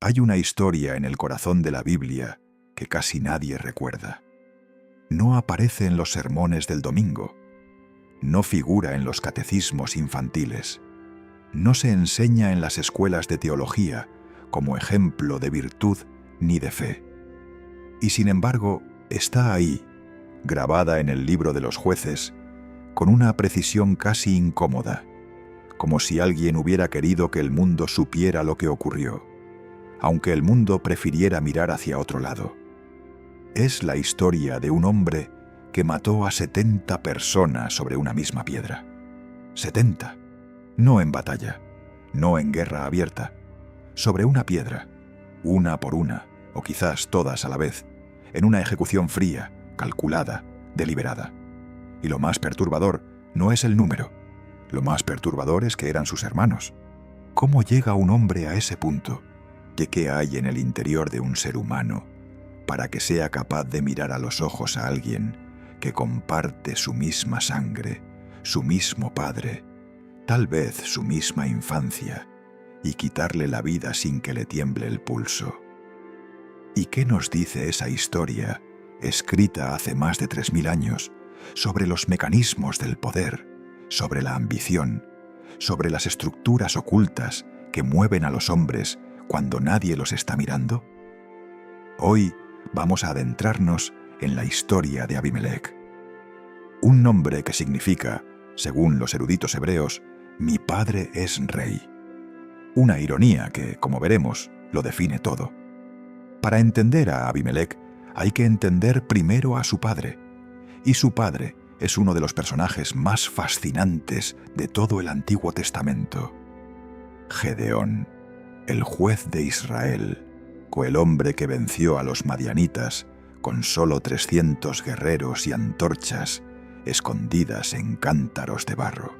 Hay una historia en el corazón de la Biblia que casi nadie recuerda. No aparece en los sermones del domingo, no figura en los catecismos infantiles, no se enseña en las escuelas de teología como ejemplo de virtud ni de fe. Y sin embargo, está ahí, grabada en el libro de los jueces, con una precisión casi incómoda, como si alguien hubiera querido que el mundo supiera lo que ocurrió, aunque el mundo prefiriera mirar hacia otro lado. Es la historia de un hombre que mató a 70 personas sobre una misma piedra. 70. No en batalla, no en guerra abierta, sobre una piedra, una por una, o quizás todas a la vez, en una ejecución fría, calculada, deliberada. Y lo más perturbador no es el número, lo más perturbador es que eran sus hermanos. ¿Cómo llega un hombre a ese punto? ¿De qué hay en el interior de un ser humano para que sea capaz de mirar a los ojos a alguien que comparte su misma sangre, su mismo padre, tal vez su misma infancia, y quitarle la vida sin que le tiemble el pulso? ¿Y qué nos dice esa historia, escrita hace más de 3000 años, sobre los mecanismos del poder, sobre la ambición, sobre las estructuras ocultas que mueven a los hombres cuando nadie los está mirando? Hoy vamos a adentrarnos en la historia de Abimelech, un nombre que significa, según los eruditos hebreos, mi padre es rey. Una ironía que, como veremos, lo define todo. Para entender a Abimelech hay que entender primero a su padre, y su padre es uno de los personajes más fascinantes de todo el Antiguo Testamento. Gedeón, el juez de Israel, o el hombre que venció a los madianitas con solo 300 guerreros y antorchas escondidas en cántaros de barro.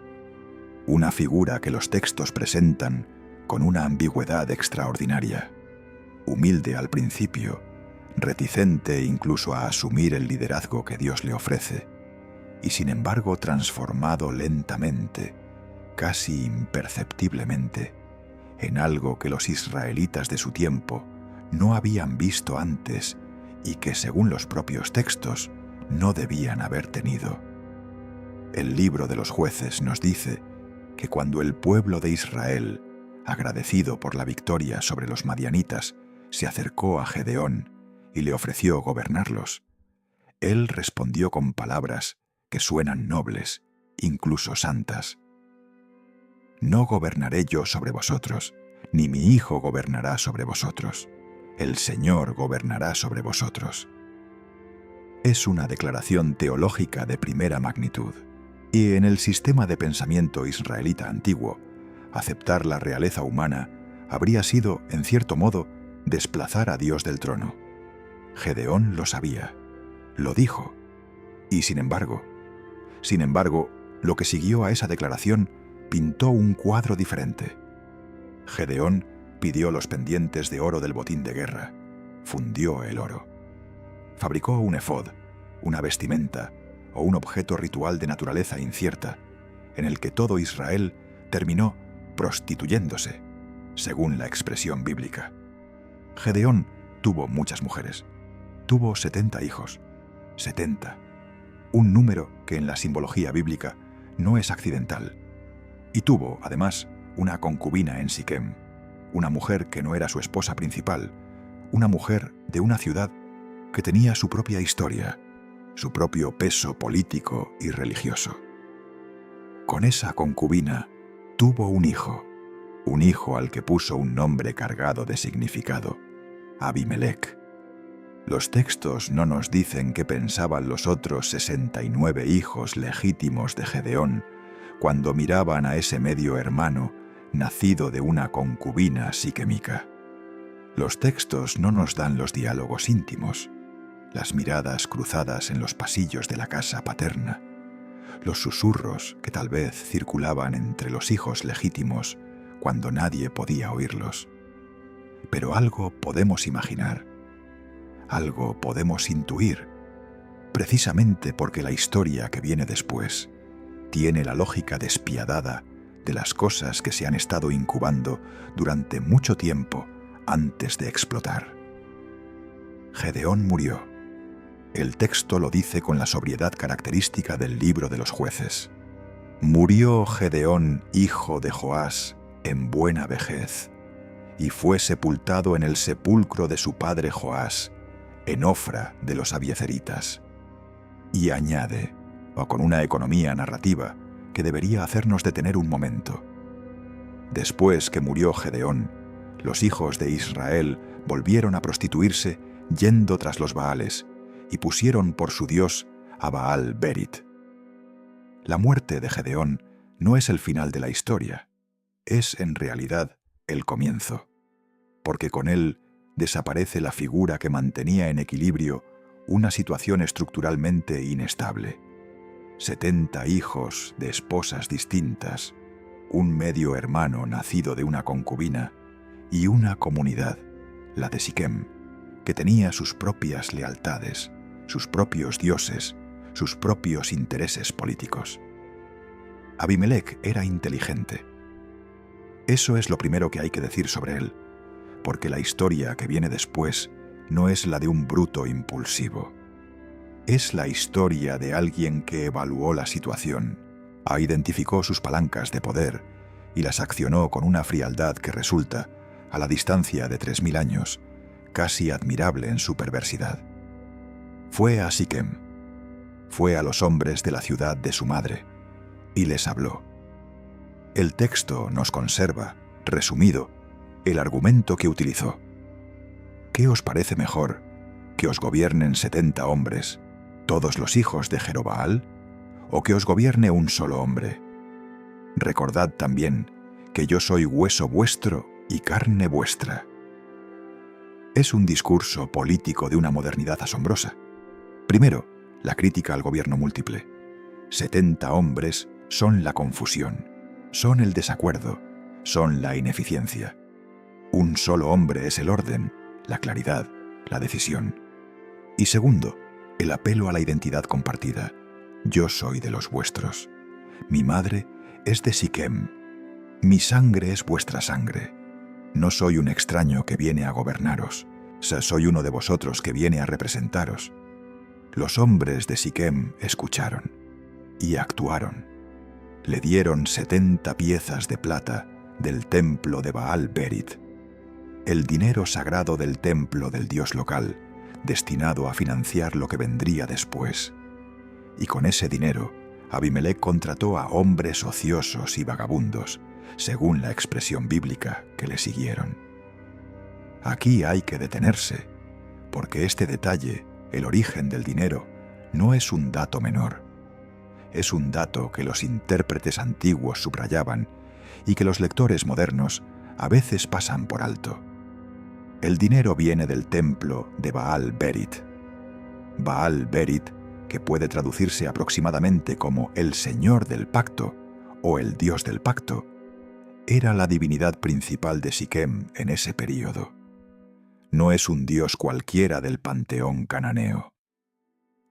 Una figura que los textos presentan con una ambigüedad extraordinaria. Humilde al principio, reticente incluso a asumir el liderazgo que Dios le ofrece, y sin embargo transformado lentamente, casi imperceptiblemente, en algo que los israelitas de su tiempo no habían visto antes y que, según los propios textos, no debían haber tenido. El libro de los jueces nos dice que cuando el pueblo de Israel, agradecido por la victoria sobre los madianitas, se acercó a Gedeón y le ofreció gobernarlos, él respondió con palabras que suenan nobles, incluso santas. No gobernaré yo sobre vosotros, ni mi hijo gobernará sobre vosotros. El Señor gobernará sobre vosotros. Es una declaración teológica de primera magnitud. Y en el sistema de pensamiento israelita antiguo, aceptar la realeza humana habría sido, en cierto modo, desplazar a Dios del trono. Gedeón lo sabía, lo dijo, y sin embargo, lo que siguió a esa declaración pintó un cuadro diferente. Gedeón pidió los pendientes de oro del botín de guerra, fundió el oro. Fabricó un efod, una vestimenta o un objeto ritual de naturaleza incierta, en el que todo Israel terminó prostituyéndose, según la expresión bíblica. Gedeón tuvo muchas mujeres. Tuvo 70 hijos. 70. Un número que en la simbología bíblica no es accidental. Y tuvo, además, una concubina en Siquem, una mujer que no era su esposa principal, una mujer de una ciudad que tenía su propia historia, su propio peso político y religioso. Con esa concubina tuvo un hijo al que puso un nombre cargado de significado, Abimelech. Los textos no nos dicen qué pensaban los otros 69 hijos legítimos de Gedeón cuando miraban a ese medio hermano nacido de una concubina siquemica. Los textos no nos dan los diálogos íntimos, las miradas cruzadas en los pasillos de la casa paterna, los susurros que tal vez circulaban entre los hijos legítimos cuando nadie podía oírlos. Pero algo podemos imaginar, algo podemos intuir, precisamente porque la historia que viene después tiene la lógica despiadada de las cosas que se han estado incubando durante mucho tiempo antes de explotar. Gedeón murió. El texto lo dice con la sobriedad característica del libro de los jueces. Murió Gedeón, hijo de Joás, en buena vejez, y fue sepultado en el sepulcro de su padre Joás, en Ofra de los abiezeritas. Y añade, o con una economía narrativa que debería hacernos detener un momento. Después que murió Gedeón, los hijos de Israel volvieron a prostituirse yendo tras los Baales y pusieron por su dios a Baal Berit. La muerte de Gedeón no es el final de la historia, es en realidad el comienzo, porque con él desaparece la figura que mantenía en equilibrio una situación estructuralmente inestable. 70 hijos de esposas distintas, un medio hermano nacido de una concubina y una comunidad, la de Siquem, que tenía sus propias lealtades, sus propios dioses, sus propios intereses políticos. Abimelec era inteligente. Eso es lo primero que hay que decir sobre él, porque la historia que viene después no es la de un bruto impulsivo. Es la historia de alguien que evaluó la situación, identificó sus palancas de poder y las accionó con una frialdad que resulta, a la distancia de 3000 años, casi admirable en su perversidad. Fue a Siquem, fue a los hombres de la ciudad de su madre, y les habló. El texto nos conserva, resumido, el argumento que utilizó. ¿Qué os parece mejor, que os gobiernen 70 hombres, todos los hijos de Jerobaal, o que os gobierne un solo hombre? Recordad también que yo soy hueso vuestro y carne vuestra. Es un discurso político de una modernidad asombrosa. Primero, la crítica al gobierno múltiple. 70 hombres son la confusión, son el desacuerdo, son la ineficiencia. Un solo hombre es el orden, la claridad, la decisión. Y segundo, el apelo a la identidad compartida. Yo soy de los vuestros. Mi madre es de Siquem. Mi sangre es vuestra sangre. No soy un extraño que viene a gobernaros. Soy uno de vosotros que viene a representaros. Los hombres de Siquem escucharon y actuaron. Le dieron 70 piezas de plata del templo de Baal Berit, el dinero sagrado del templo del dios local, destinado a financiar lo que vendría después. Y con ese dinero, Abimelec contrató a hombres ociosos y vagabundos, según la expresión bíblica, que le siguieron. Aquí hay que detenerse, porque este detalle, el origen del dinero, no es un dato menor. Es un dato que los intérpretes antiguos subrayaban y que los lectores modernos a veces pasan por alto. El dinero viene del templo de Baal Berit. Baal Berit, que puede traducirse aproximadamente como el Señor del Pacto o el Dios del Pacto, era la divinidad principal de Siquem en ese período. No es un dios cualquiera del panteón cananeo.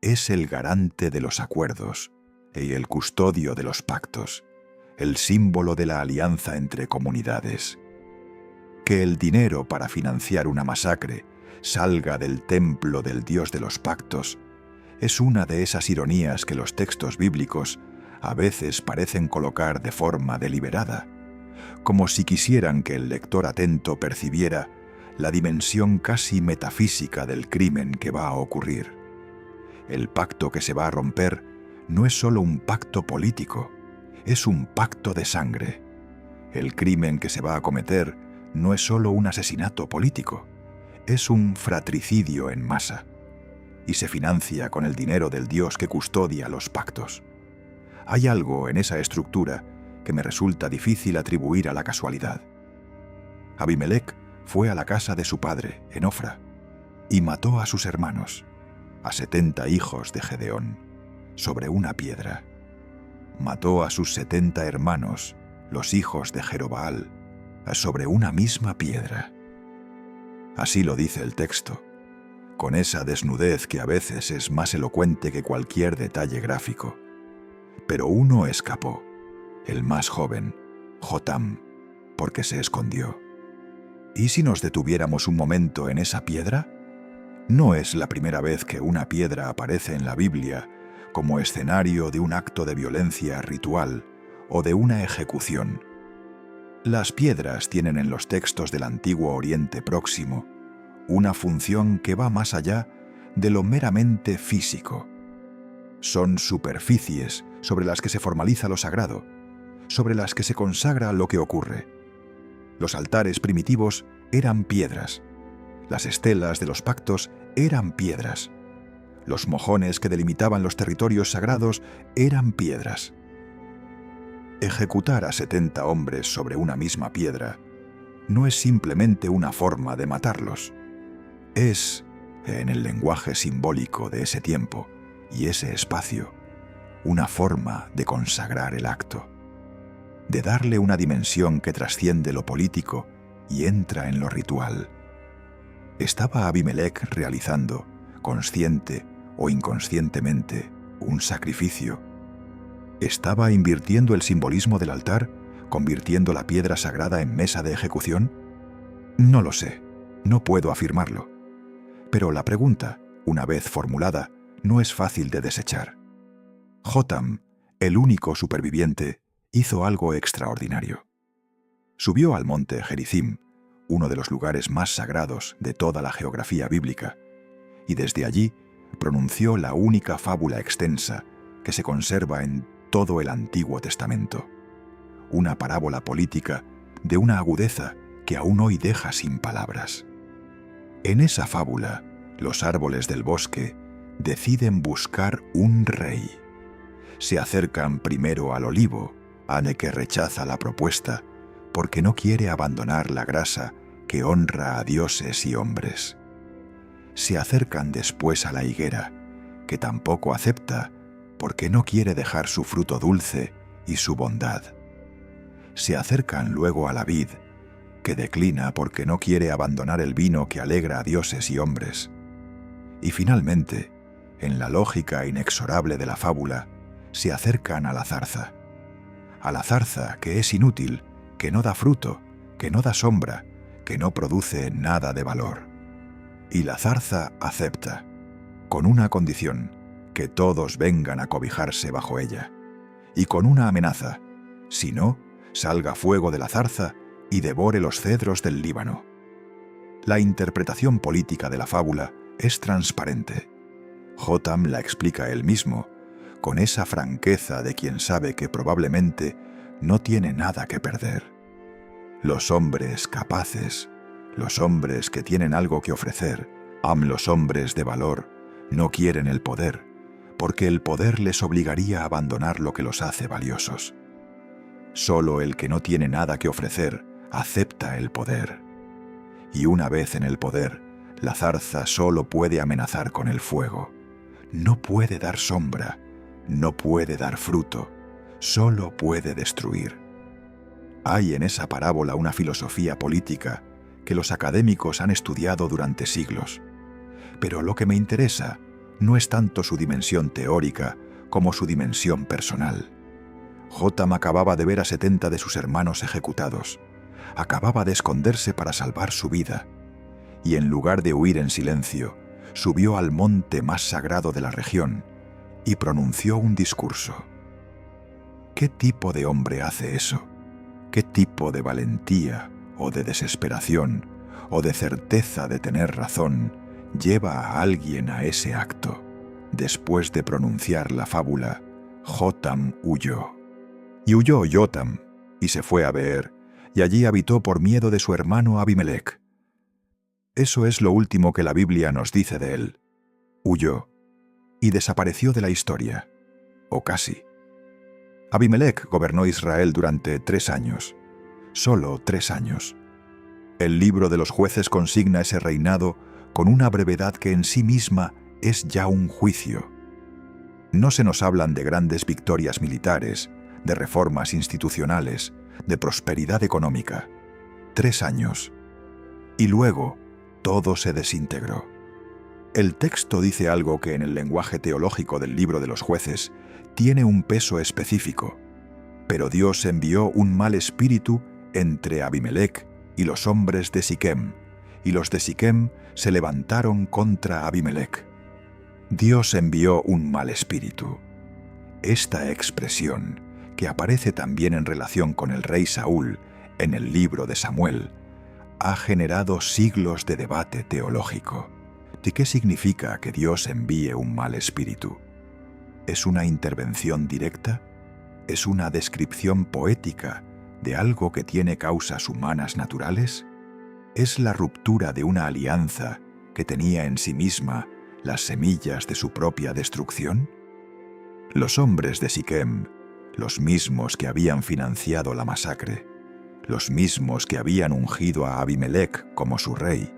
Es el garante de los acuerdos y el custodio de los pactos, el símbolo de la alianza entre comunidades. Que el dinero para financiar una masacre salga del templo del Dios de los pactos es una de esas ironías que los textos bíblicos a veces parecen colocar de forma deliberada, como si quisieran que el lector atento percibiera la dimensión casi metafísica del crimen que va a ocurrir. El pacto que se va a romper no es solo un pacto político, es un pacto de sangre. El crimen que se va a cometer no es solo un asesinato político, es un fratricidio en masa, y se financia con el dinero del Dios que custodia los pactos. Hay algo en esa estructura que me resulta difícil atribuir a la casualidad. Abimelec fue a la casa de su padre, en Ofra, y mató a sus hermanos, a 70 hijos de Gedeón, sobre una piedra. Mató a sus 70 hermanos, los hijos de Jerobaal, sobre una misma piedra. Así lo dice el texto, con esa desnudez que a veces es más elocuente que cualquier detalle gráfico. Pero uno escapó, el más joven, Jotam, porque se escondió. ¿Y si nos detuviéramos un momento en esa piedra? No es la primera vez que una piedra aparece en la Biblia como escenario de un acto de violencia ritual o de una ejecución. Las piedras tienen en los textos del Antiguo Oriente Próximo una función que va más allá de lo meramente físico. Son superficies sobre las que se formaliza lo sagrado, sobre las que se consagra lo que ocurre. Los altares primitivos eran piedras. Las estelas de los pactos eran piedras. Los mojones que delimitaban los territorios sagrados eran piedras. Ejecutar a 70 hombres sobre una misma piedra no es simplemente una forma de matarlos. Es, en el lenguaje simbólico de ese tiempo y ese espacio, una forma de consagrar el acto, de darle una dimensión que trasciende lo político y entra en lo ritual. ¿Estaba Abimelec realizando, consciente o inconscientemente, un sacrificio? ¿Estaba invirtiendo el simbolismo del altar, convirtiendo la piedra sagrada en mesa de ejecución? No lo sé, no puedo afirmarlo. Pero la pregunta, una vez formulada, no es fácil de desechar. Jotam, el único superviviente, hizo algo extraordinario. Subió al monte Gerizim, uno de los lugares más sagrados de toda la geografía bíblica, y desde allí pronunció la única fábula extensa que se conserva en todo el Antiguo Testamento, una parábola política de una agudeza que aún hoy deja sin palabras. En esa fábula, los árboles del bosque deciden buscar un rey. Se acercan primero al olivo, al que rechaza la propuesta, porque no quiere abandonar la grasa que honra a dioses y hombres. Se acercan después a la higuera, que tampoco acepta, porque no quiere dejar su fruto dulce y su bondad. Se acercan luego a la vid, que declina porque no quiere abandonar el vino que alegra a dioses y hombres. Y finalmente, en la lógica inexorable de la fábula, se acercan a la zarza que es inútil, que no da fruto, que no da sombra, que no produce nada de valor. Y la zarza acepta, con una condición, que todos vengan a cobijarse bajo ella, y con una amenaza, si no, salga fuego de la zarza y devore los cedros del Líbano. La interpretación política de la fábula es transparente. Jotam la explica él mismo, con esa franqueza de quien sabe que probablemente no tiene nada que perder. Los hombres capaces, los hombres que tienen algo que ofrecer, los hombres de valor, no quieren el poder, porque el poder les obligaría a abandonar lo que los hace valiosos. Solo el que no tiene nada que ofrecer acepta el poder. Y una vez en el poder, la zarza solo puede amenazar con el fuego. No puede dar sombra, no puede dar fruto, solo puede destruir. Hay en esa parábola una filosofía política que los académicos han estudiado durante siglos. Pero lo que me interesa no es tanto su dimensión teórica como su dimensión personal. Jotam acababa de ver a 70 de sus hermanos ejecutados. Acababa de esconderse para salvar su vida. Y en lugar de huir en silencio, subió al monte más sagrado de la región y pronunció un discurso. ¿Qué tipo de hombre hace eso? ¿Qué tipo de valentía o de desesperación o de certeza de tener razón lleva a alguien a ese acto? Después de pronunciar la fábula, Jotam huyó. Y huyó Jotam, y se fue a Beer, y allí habitó por miedo de su hermano Abimelec. Eso es lo último que la Biblia nos dice de él. Huyó, y desapareció de la historia, o casi. Abimelec gobernó Israel durante 3 años, solo 3 años. El libro de los jueces consigna ese reinado con una brevedad que en sí misma es ya un juicio. No se nos hablan de grandes victorias militares, de reformas institucionales, de prosperidad económica. 3 años. Y luego, todo se desintegró. El texto dice algo que en el lenguaje teológico del libro de los jueces tiene un peso específico, pero Dios envió un mal espíritu entre Abimelec y los hombres de Siquem, y los de Siquem se levantaron contra Abimelec. Dios envió un mal espíritu. Esta expresión, que aparece también en relación con el rey Saúl en el libro de Samuel, ha generado siglos de debate teológico. ¿De qué significa que Dios envíe un mal espíritu? ¿Es una intervención directa? ¿Es una descripción poética de algo que tiene causas humanas naturales? ¿Es la ruptura de una alianza que tenía en sí misma las semillas de su propia destrucción? Los hombres de Siquem, los mismos que habían financiado la masacre, los mismos que habían ungido a Abimelec como su rey,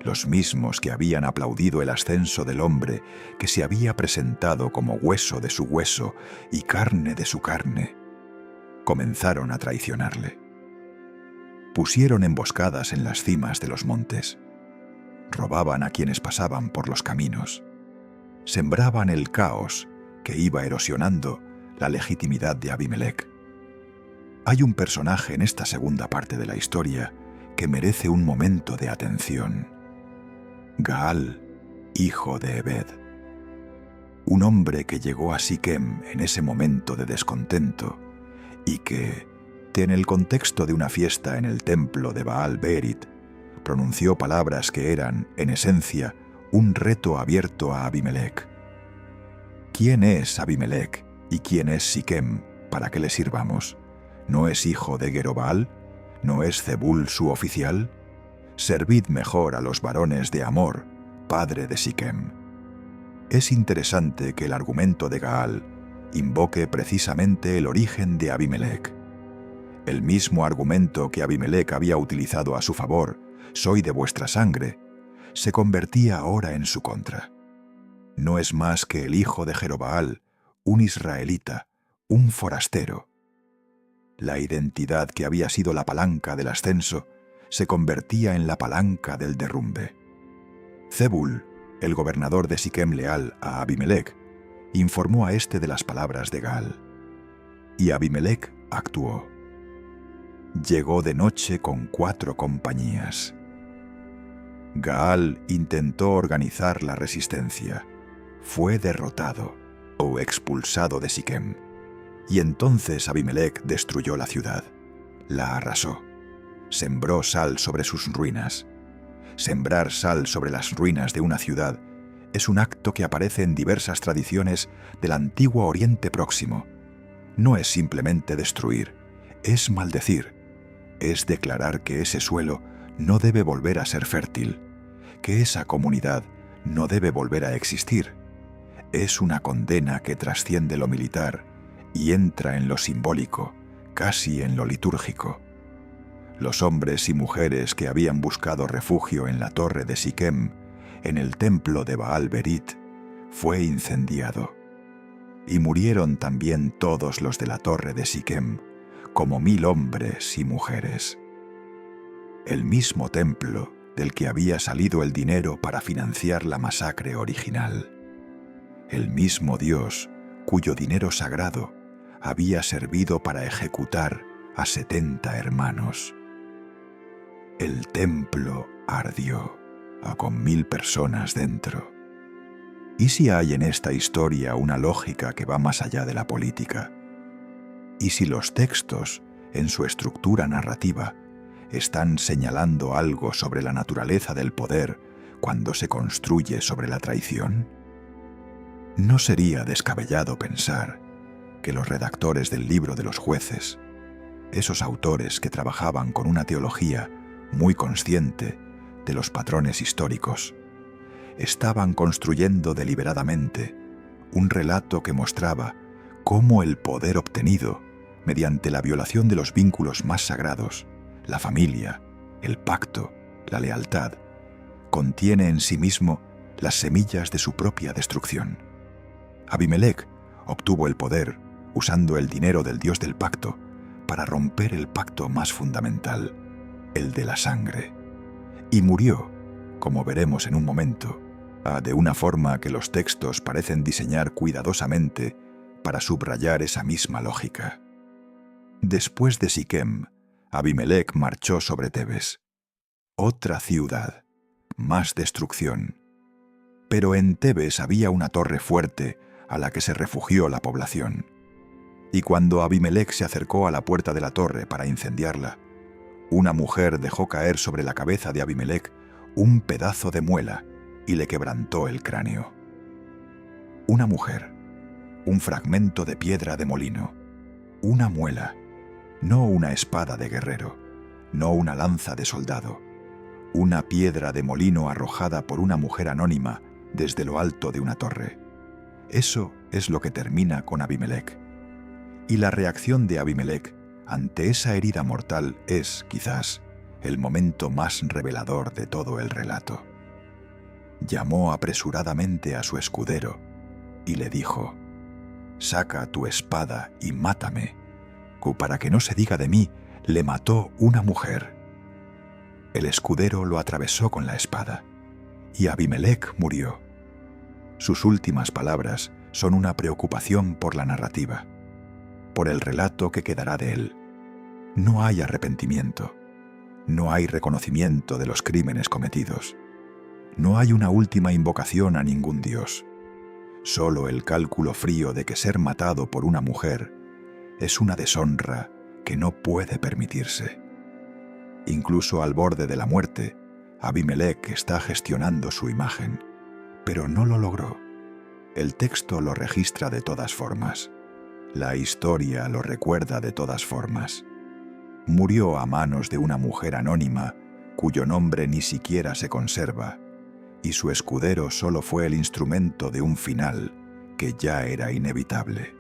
los mismos que habían aplaudido el ascenso del hombre que se había presentado como hueso de su hueso y carne de su carne, comenzaron a traicionarle. Pusieron emboscadas en las cimas de los montes, robaban a quienes pasaban por los caminos, sembraban el caos que iba erosionando la legitimidad de Abimelec. Hay un personaje en esta segunda parte de la historia que merece un momento de atención. Gaal, hijo de Ebed. Un hombre que llegó a Siquem en ese momento de descontento y que, en el contexto de una fiesta en el templo de Baal Berit, pronunció palabras que eran, en esencia, un reto abierto a Abimelec. ¿Quién es Abimelec y quién es Siquem para que le sirvamos? ¿No es hijo de Jerobbaal? ¿No es Zebul su oficial? Servid mejor a los varones de Amor, padre de Siquem. Es interesante que el argumento de Gaal invoque precisamente el origen de Abimelec. El mismo argumento que Abimelec había utilizado a su favor, soy de vuestra sangre, se convertía ahora en su contra. No es más que el hijo de Jerobbaal, un israelita, un forastero. La identidad que había sido la palanca del ascenso se convertía en la palanca del derrumbe. Zebul, el gobernador de Siquem leal a Abimelec, informó a este de las palabras de Gaal. Y Abimelec actuó. Llegó de noche con 4 compañías. Gaal intentó organizar la resistencia. Fue derrotado o expulsado de Siquem. Y entonces Abimelec destruyó la ciudad. La arrasó. Sembró sal sobre sus ruinas. Sembrar sal sobre las ruinas de una ciudad es un acto que aparece en diversas tradiciones del antiguo Oriente Próximo. No es simplemente destruir, es maldecir. Es declarar que ese suelo no debe volver a ser fértil, que esa comunidad no debe volver a existir. Es una condena que trasciende lo militar y entra en lo simbólico, casi en lo litúrgico. Los hombres y mujeres que habían buscado refugio en la torre de Siquem, en el templo de Baal Berit, fue incendiado. Y murieron también todos los de la torre de Siquem, como 1000 hombres y mujeres. El mismo templo del que había salido el dinero para financiar la masacre original. El mismo Dios cuyo dinero sagrado había servido para ejecutar a 70 hermanos. El templo ardió, con 1000 personas dentro. ¿Y si hay en esta historia una lógica que va más allá de la política? ¿Y si los textos, en su estructura narrativa, están señalando algo sobre la naturaleza del poder cuando se construye sobre la traición? ¿No sería descabellado pensar que los redactores del libro de los jueces, esos autores que trabajaban con una teología muy consciente de los patrones históricos, estaban construyendo deliberadamente un relato que mostraba cómo el poder obtenido mediante la violación de los vínculos más sagrados, la familia, el pacto, la lealtad, contiene en sí mismo las semillas de su propia destrucción? Abimelec obtuvo el poder usando el dinero del Dios del pacto para romper el pacto más fundamental, el de la sangre, y murió, como veremos en un momento, de una forma que los textos parecen diseñar cuidadosamente para subrayar esa misma lógica. Después de Siquem, Abimelec marchó sobre Tebes. Otra ciudad, más destrucción. Pero en Tebes había una torre fuerte a la que se refugió la población. Y cuando Abimelec se acercó a la puerta de la torre para incendiarla, una mujer dejó caer sobre la cabeza de Abimelec un pedazo de muela y le quebrantó el cráneo. Una mujer, un fragmento de piedra de molino, una muela, no una espada de guerrero, no una lanza de soldado, una piedra de molino arrojada por una mujer anónima desde lo alto de una torre. Eso es lo que termina con Abimelec. Y la reacción de Abimelec ante esa herida mortal es, quizás, el momento más revelador de todo el relato. Llamó apresuradamente a su escudero y le dijo: «Saca tu espada y mátame, que para que no se diga de mí, le mató una mujer». El escudero lo atravesó con la espada, y Abimelec murió. Sus últimas palabras son una preocupación por la narrativa, por el relato que quedará de él. No hay arrepentimiento, no hay reconocimiento de los crímenes cometidos, no hay una última invocación a ningún dios. Solo el cálculo frío de que ser matado por una mujer es una deshonra que no puede permitirse. Incluso al borde de la muerte, Abimelec está gestionando su imagen, pero no lo logró. El texto lo registra de todas formas. La historia lo recuerda de todas formas. Murió a manos de una mujer anónima cuyo nombre ni siquiera se conserva, y su escudero solo fue el instrumento de un final que ya era inevitable.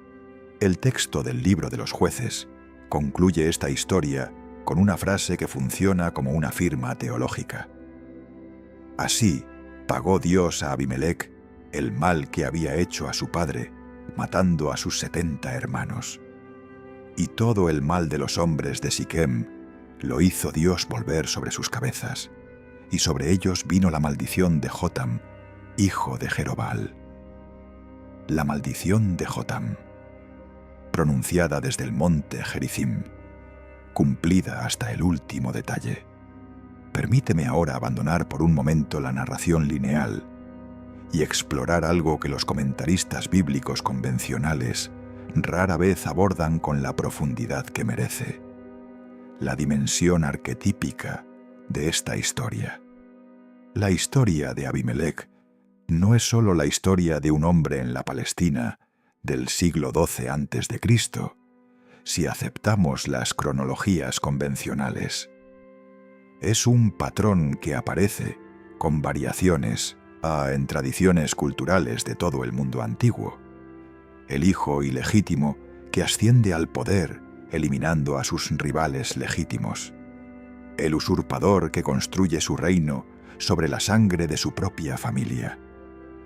El texto del libro de los jueces concluye esta historia con una frase que funciona como una firma teológica. Así pagó Dios a Abimelec el mal que había hecho a su padre, matando a sus 70 hermanos. Y todo el mal de los hombres de Siquem lo hizo Dios volver sobre sus cabezas, y sobre ellos vino la maldición de Jotam, hijo de Jerobal. La maldición de Jotam, pronunciada desde el monte Gerizim, cumplida hasta el último detalle. Permíteme ahora abandonar por un momento la narración lineal y explorar algo que los comentaristas bíblicos convencionales rara vez abordan con la profundidad que merece: la dimensión arquetípica de esta historia. La historia de Abimelec no es solo la historia de un hombre en la Palestina del siglo XII a.C., si aceptamos las cronologías convencionales. Es un patrón que aparece, con variaciones, en tradiciones culturales de todo el mundo antiguo. El hijo ilegítimo que asciende al poder, eliminando a sus rivales legítimos. El usurpador que construye su reino sobre la sangre de su propia familia.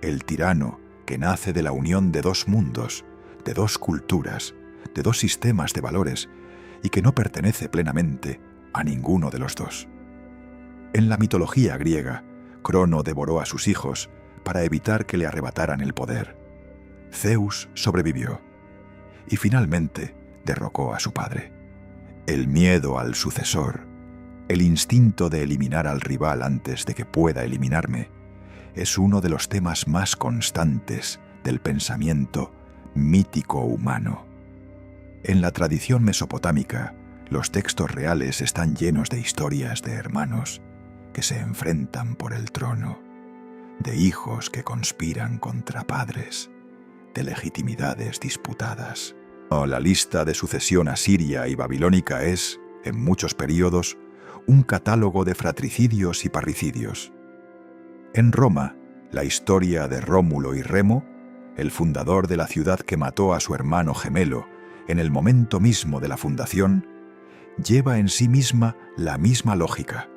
El tirano que nace de la unión de dos mundos, de dos culturas, de dos sistemas de valores, y que no pertenece plenamente a ninguno de los dos. En la mitología griega, Crono devoró a sus hijos para evitar que le arrebataran el poder. Zeus sobrevivió y finalmente derrocó a su padre. El miedo al sucesor, el instinto de eliminar al rival antes de que pueda eliminarme, es uno de los temas más constantes del pensamiento mítico humano. En la tradición mesopotámica, los textos reales están llenos de historias de hermanos que se enfrentan por el trono, de hijos que conspiran contra padres, de legitimidades disputadas. La lista de sucesión asiria y babilónica es, en muchos períodos, un catálogo de fratricidios y parricidios. En Roma, la historia de Rómulo y Remo, el fundador de la ciudad que mató a su hermano gemelo en el momento mismo de la fundación, lleva en sí misma la misma lógica.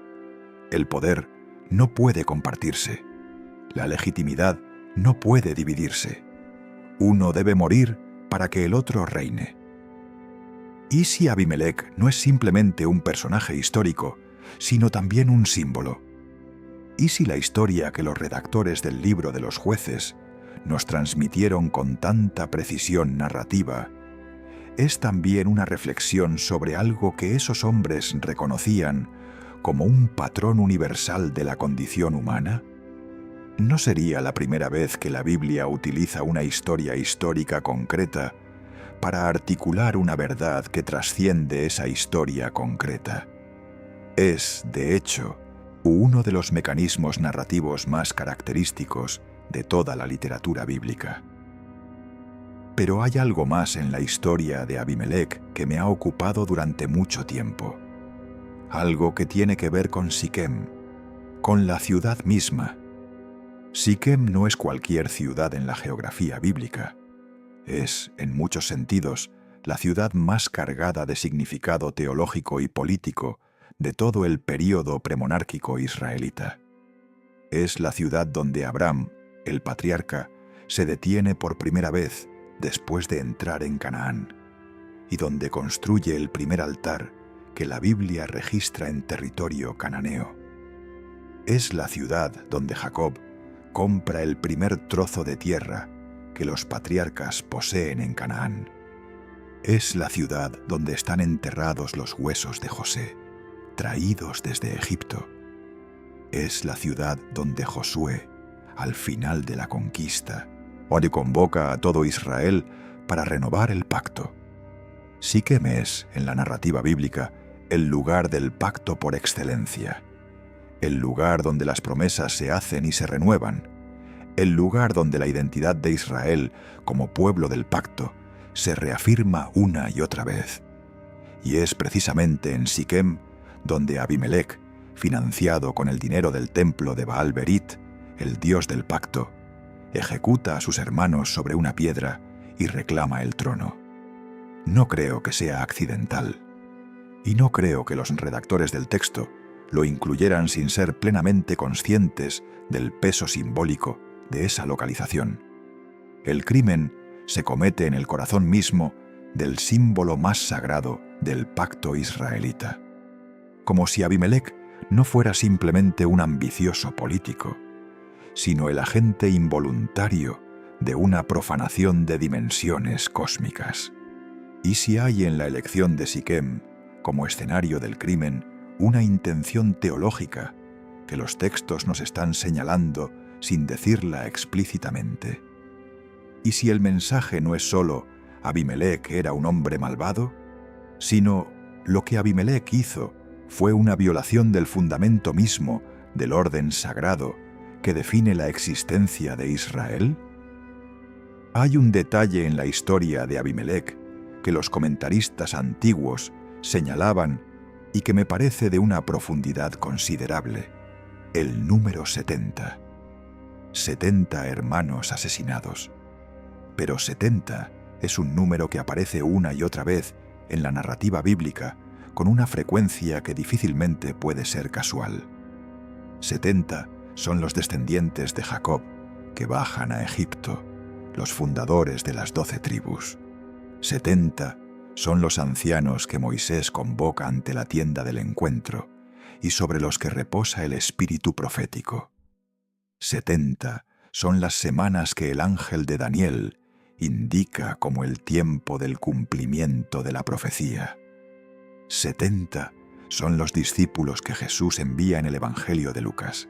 El poder no puede compartirse. La legitimidad no puede dividirse. Uno debe morir para que el otro reine. ¿Y si Abimelec no es simplemente un personaje histórico, sino también un símbolo? ¿Y si la historia que los redactores del libro de los jueces nos transmitieron con tanta precisión narrativa es también una reflexión sobre algo que esos hombres reconocían como un patrón universal de la condición humana? ¿No sería la primera vez que la Biblia utiliza una historia histórica concreta para articular una verdad que trasciende esa historia concreta? Es, de hecho, uno de los mecanismos narrativos más característicos de toda la literatura bíblica. Pero hay algo más en la historia de Abimelec que me ha ocupado durante mucho tiempo. Algo que tiene que ver con Siquem, con la ciudad misma. Siquem no es cualquier ciudad en la geografía bíblica. Es, en muchos sentidos, la ciudad más cargada de significado teológico y político de todo el período premonárquico israelita. Es la ciudad donde Abraham, el patriarca, se detiene por primera vez después de entrar en Canaán, y donde construye el primer altar que la Biblia registra en territorio cananeo. Es la ciudad donde Jacob compra el primer trozo de tierra que los patriarcas poseen en Canaán. Es la ciudad donde están enterrados los huesos de José, traídos desde Egipto. Es la ciudad donde Josué, al final de la conquista, donde convoca a todo Israel para renovar el pacto. Siquem es, en la narrativa bíblica, el lugar del pacto por excelencia, el lugar donde las promesas se hacen y se renuevan, el lugar donde la identidad de Israel como pueblo del pacto se reafirma una y otra vez. Y es precisamente en Siquem donde Abimelec, financiado con el dinero del templo de Baal-Berit, el dios del pacto, ejecuta a sus hermanos sobre una piedra y reclama el trono. No creo que sea accidental, y no creo que los redactores del texto lo incluyeran sin ser plenamente conscientes del peso simbólico de esa localización. El crimen se comete en el corazón mismo del símbolo más sagrado del pacto israelita. Como si Abimelec no fuera simplemente un ambicioso político, sino el agente involuntario de una profanación de dimensiones cósmicas. ¿Y si hay en la elección de Siquem como escenario del crimen una intención teológica que los textos nos están señalando sin decirla explícitamente? ¿Y si el mensaje no es solo Abimelec era un hombre malvado, sino lo que Abimelec hizo fue una violación del fundamento mismo del orden sagrado que define la existencia de Israel? Hay un detalle en la historia de Abimelec que los comentaristas antiguos señalaban y que me parece de una profundidad considerable: el número 70. 70 hermanos asesinados. Pero 70 es un número que aparece una y otra vez en la narrativa bíblica con una frecuencia que difícilmente puede ser casual. 70 son los descendientes de Jacob que bajan a Egipto, los fundadores de las 12 tribus. 70 son los ancianos que Moisés convoca ante la tienda del encuentro y sobre los que reposa el espíritu profético. 70 son las semanas que el ángel de Daniel indica como el tiempo del cumplimiento de la profecía. 70 son los discípulos que Jesús envía en el Evangelio de Lucas.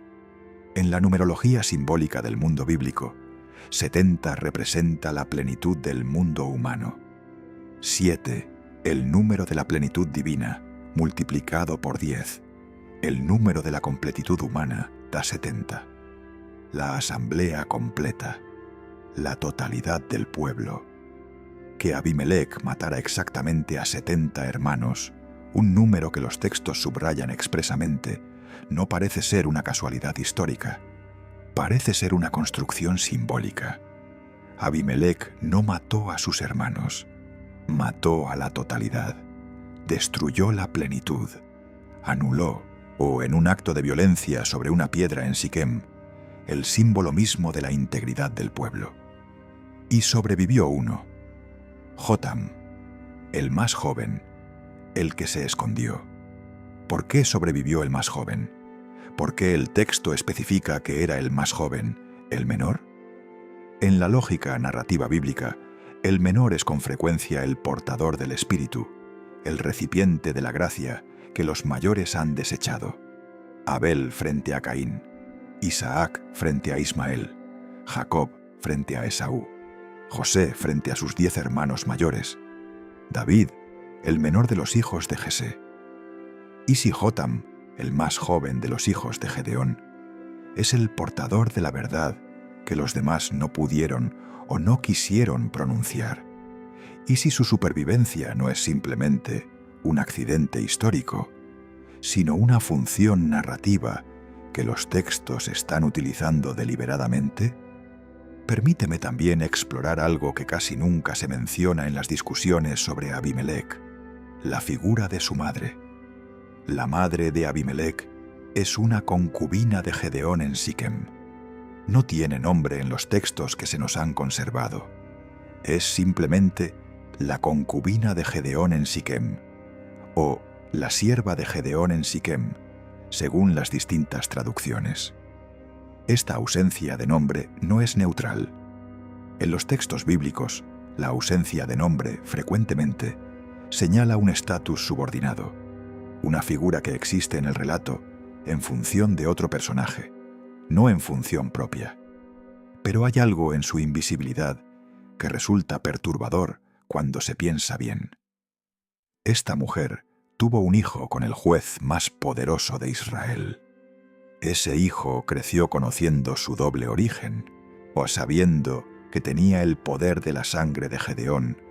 En la numerología simbólica del mundo bíblico, 70 representa la plenitud del mundo humano. 7, el número de la plenitud divina, multiplicado por 10. El número de la completitud humana da 70. La asamblea completa, la totalidad del pueblo. Que Abimelec matara exactamente a 70 hermanos, un número que los textos subrayan expresamente, no parece ser una casualidad histórica. Parece ser una construcción simbólica. Abimelec no mató a sus hermanos, mató a la totalidad, destruyó la plenitud, anuló, o en un acto de violencia sobre una piedra en Siquem, el símbolo mismo de la integridad del pueblo. Y sobrevivió uno, Jotam, el más joven, el que se escondió. ¿Por qué sobrevivió el más joven? ¿Por qué el texto especifica que era el más joven, el menor? En la lógica narrativa bíblica, El menor es con frecuencia el portador del Espíritu, el recipiente de la gracia que los mayores han desechado. Abel frente a Caín, Isaac frente a Ismael, Jacob frente a Esaú, José frente a sus 10 hermanos mayores, David, el menor de los hijos de Jesé. Y si Jotam, el más joven de los hijos de Gedeón, es el portador de la verdad que los demás no pudieron o no quisieron pronunciar. Y si su supervivencia no es simplemente un accidente histórico, sino una función narrativa que los textos están utilizando deliberadamente, permíteme también explorar algo que casi nunca se menciona en las discusiones sobre Abimelec, la figura de su madre. La madre de Abimelec es una concubina de Gedeón en Siquem. No tiene nombre en los textos que se nos han conservado. Es simplemente la concubina de Gedeón en Siquem, o la sierva de Gedeón en Siquem, según las distintas traducciones. Esta ausencia de nombre no es neutral. En los textos bíblicos, la ausencia de nombre frecuentemente señala un estatus subordinado, una figura que existe en el relato en función de otro personaje, no en función propia. Pero hay algo en su invisibilidad que resulta perturbador cuando se piensa bien. Esta mujer tuvo un hijo con el juez más poderoso de Israel. Ese hijo creció conociendo su doble origen, o sabiendo que tenía el poder de la sangre de Gedeón,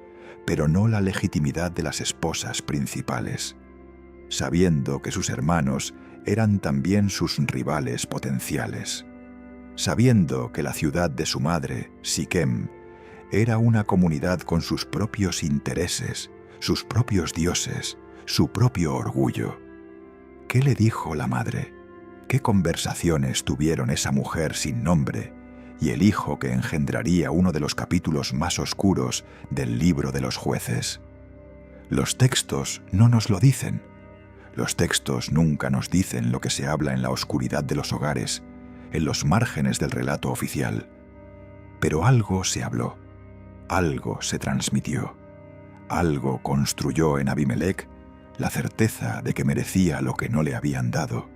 pero no la legitimidad de las esposas principales, sabiendo que sus hermanos eran también sus rivales potenciales, sabiendo que la ciudad de su madre, Siquem, era una comunidad con sus propios intereses, sus propios dioses, su propio orgullo. ¿Qué le dijo la madre? ¿Qué conversaciones tuvieron esa mujer sin nombre y el hijo que engendraría uno de los capítulos más oscuros del libro de los jueces? Los textos no nos lo dicen. Los textos nunca nos dicen lo que se habla en la oscuridad de los hogares, en los márgenes del relato oficial. Pero algo se habló, algo se transmitió, algo construyó en Abimelec la certeza de que merecía lo que no le habían dado,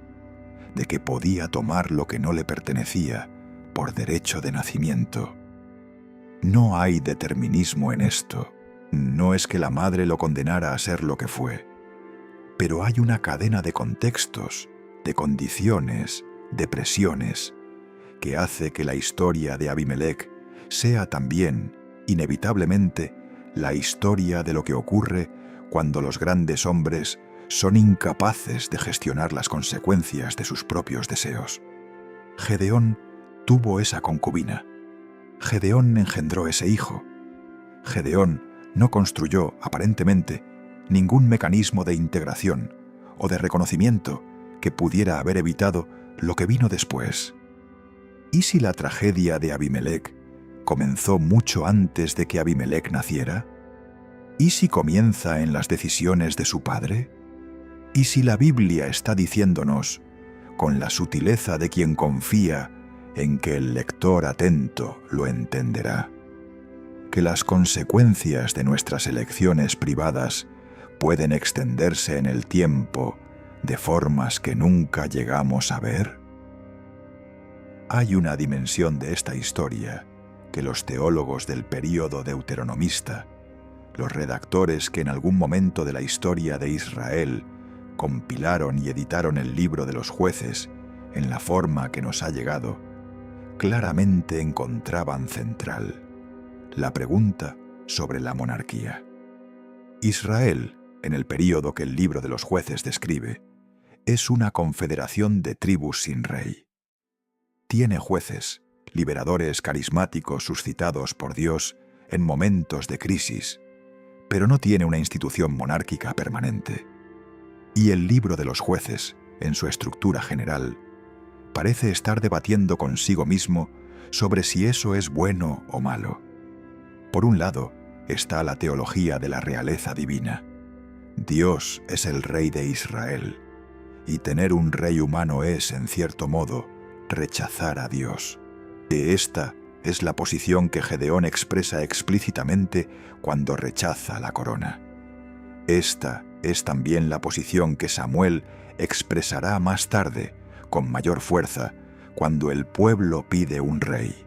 de que podía tomar lo que no le pertenecía por derecho de nacimiento. No hay determinismo en esto. No es que la madre lo condenara a ser lo que fue. Pero hay una cadena de contextos, de condiciones, de presiones, que hace que la historia de Abimelec sea también, inevitablemente, la historia de lo que ocurre cuando los grandes hombres son incapaces de gestionar las consecuencias de sus propios deseos. Gedeón tuvo esa concubina. Gedeón engendró ese hijo. Gedeón no construyó, aparentemente, ningún mecanismo de integración o de reconocimiento que pudiera haber evitado lo que vino después. ¿Y si la tragedia de Abimelec comenzó mucho antes de que Abimelec naciera? ¿Y si comienza en las decisiones de su padre? ¿Y si la Biblia está diciéndonos, con la sutileza de quien confía en que el lector atento lo entenderá, que las consecuencias de nuestras elecciones privadas pueden extenderse en el tiempo de formas que nunca llegamos a ver? Hay una dimensión de esta historia que los teólogos del período deuteronomista, los redactores que en algún momento de la historia de Israel compilaron y editaron el libro de los jueces en la forma que nos ha llegado, claramente encontraban central la pregunta sobre la monarquía. Israel, en el período que el libro de los jueces describe, es una confederación de tribus sin rey. Tiene jueces, liberadores carismáticos suscitados por Dios en momentos de crisis, pero no tiene una institución monárquica permanente. Y el libro de los jueces, en su estructura general, parece estar debatiendo consigo mismo sobre si eso es bueno o malo. Por un lado, está la teología de la realeza divina. Dios es el rey de Israel, y tener un rey humano es, en cierto modo, rechazar a Dios. De esta Es la posición que Gedeón expresa explícitamente cuando rechaza la corona. Esta es también la posición que Samuel expresará más tarde, con mayor fuerza, cuando el pueblo pide un rey.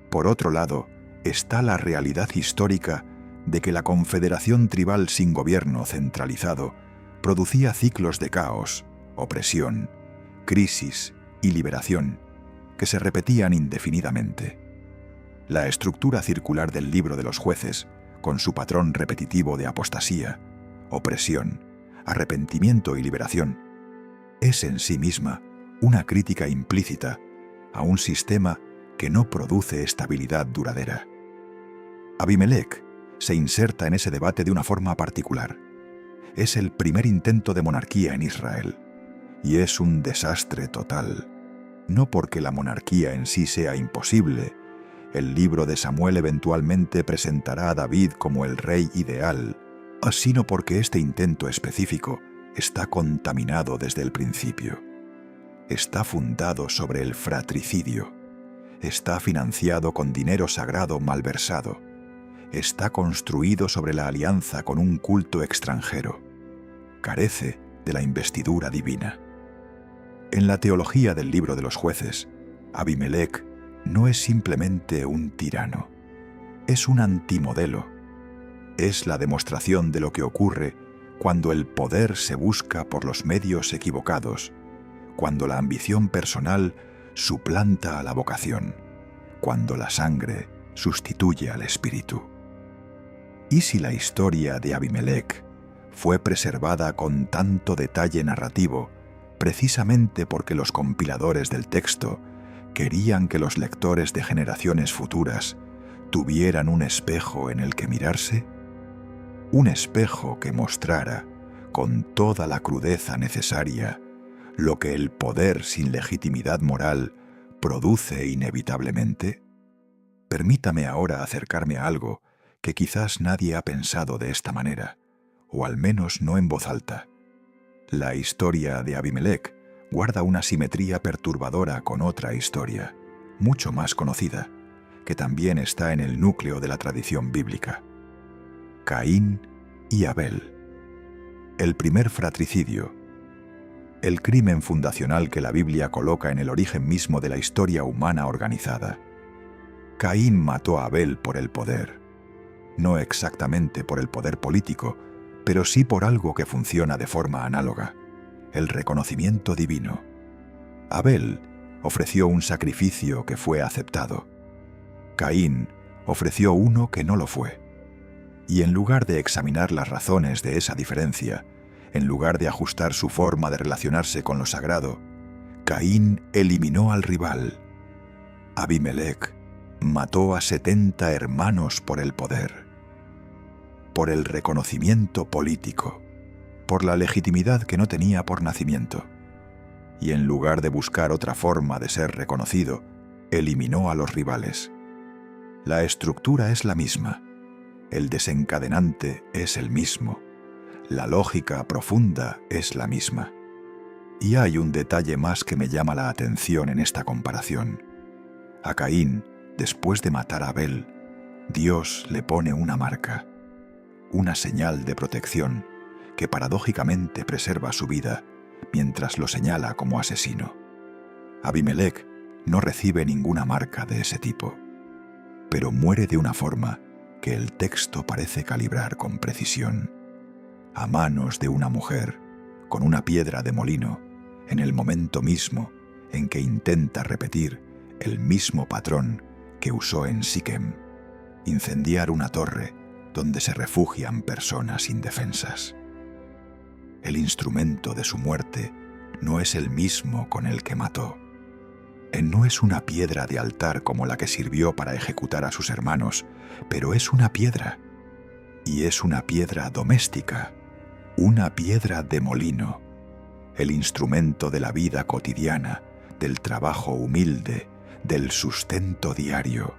Por otro lado, está la realidad histórica de que la confederación tribal sin gobierno centralizado producía ciclos de caos, opresión, crisis y liberación que se repetían indefinidamente. La estructura circular del libro de los jueces, con su patrón repetitivo de apostasía, opresión, arrepentimiento y liberación, es en sí misma una crítica implícita a un sistema que no produce estabilidad duradera. Abimelec se inserta en ese debate de una forma particular. Es el primer intento de monarquía en Israel, y es un desastre total. No porque la monarquía en sí sea imposible. El libro de Samuel eventualmente presentará a David como el rey ideal, sino porque este intento específico está contaminado desde el principio. Está fundado sobre el fratricidio. Está financiado con dinero sagrado malversado. Está construido sobre la alianza con un culto extranjero. Carece de la investidura divina. En la teología del libro de los jueces, Abimelec no es simplemente un tirano. Es un antimodelo. Es la demostración de lo que ocurre cuando el poder se busca por los medios equivocados, cuando la ambición personal suplanta a la vocación, cuando la sangre sustituye al espíritu. ¿Y si la historia de Abimelec fue preservada con tanto detalle narrativo precisamente porque los compiladores del texto querían que los lectores de generaciones futuras tuvieran un espejo en el que mirarse? Un espejo que mostrara, con toda la crudeza necesaria, lo que el poder sin legitimidad moral produce inevitablemente. Permítame ahora acercarme a algo que quizás nadie ha pensado de esta manera, o al menos no en voz alta. La historia de Abimelec guarda una simetría perturbadora con otra historia, mucho más conocida, que también está en el núcleo de la tradición bíblica. Caín y Abel. El primer fratricidio. El crimen fundacional que la Biblia coloca en el origen mismo de la historia humana organizada. Caín mató a Abel por el poder. No exactamente por el poder político, pero sí por algo que funciona de forma análoga, el reconocimiento divino. Abel ofreció un sacrificio que fue aceptado. Caín ofreció uno que no lo fue. Y en lugar de examinar las razones de esa diferencia, en lugar de ajustar su forma de relacionarse con lo sagrado, Caín eliminó al rival. Abimelec mató a 70 hermanos por el poder, por el reconocimiento político, por la legitimidad que no tenía por nacimiento. Y en lugar de buscar otra forma de ser reconocido, eliminó a los rivales. La estructura es la misma, el desencadenante es el mismo, la lógica profunda es la misma. Y hay un detalle más que me llama la atención en esta comparación. A Caín, después de matar a Abel, Dios le pone una marca, una señal de protección que paradójicamente preserva su vida mientras lo señala como asesino. Abimelec no recibe ninguna marca de ese tipo, pero muere de una forma que el texto parece calibrar con precisión, a manos de una mujer, con una piedra de molino, en el momento mismo en que intenta repetir el mismo patrón que usó en Siquem, incendiar una torre donde se refugian personas indefensas. El instrumento de su muerte no es el mismo con el que mató. No es una piedra de altar como la que sirvió para ejecutar a sus hermanos, pero es una piedra. Y es una piedra doméstica, una piedra de molino, el instrumento de la vida cotidiana, del trabajo humilde, del sustento diario,